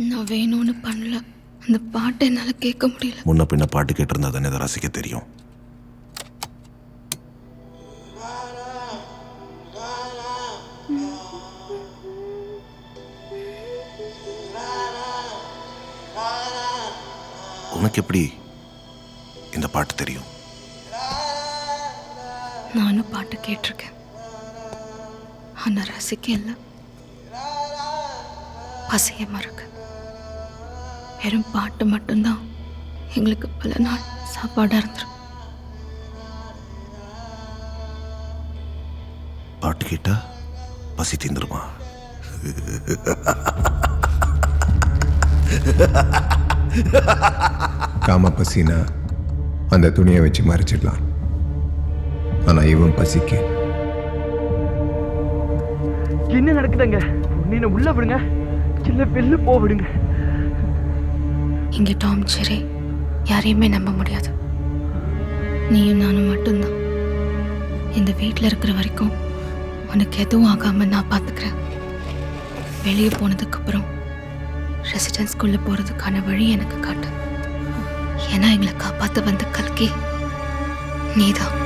நான் வேணும்னு பண்ணல. அந்த பாட்டை என்னால் கேட்க முடியல. முன்ன பின்ன பாட்டு கேட்டிருந்தா தானே அதை ரசிக்க தெரியும். உனக்கு எப்படி இந்த பாட்டு தெரியும்? நானும் பாட்டு கேட்டிருக்கேன், ஆனா ரசிக்க இல்லை, பசியமா இருக்கு. வெறும் பாட்டு மட்டும்தான் எங்களுக்கு பல நாள் சாப்பாடா இருந்துரும். பாட்டு கேட்டா பசி தீந்துருமா? காம பசினா அந்த துணியை வச்சு மறைச்சிடலாம். ஆனா இவன் பசிக்கு என்ன நடக்குதுங்க? நீ உள்ள விடுங்க, இல்ல வெளில போ விடுங்க. இங்கே டாம் ஜெரி யாரையுமே நம்ப முடியாது. நீயும் நானும் மட்டும்தான். இந்த வீட்டில் இருக்கிற வரைக்கும் உனக்கு எதுவும் ஆகாம நான் பார்த்துக்கிறேன். வெளியே போனதுக்கப்புறம் ரெசிடென்ஸ்குள்ளே போகிறதுக்கான வழி எனக்கு காட்டு. ஏன்னா எங்களை காப்பாற்ற வந்த கல்கி நீதான்.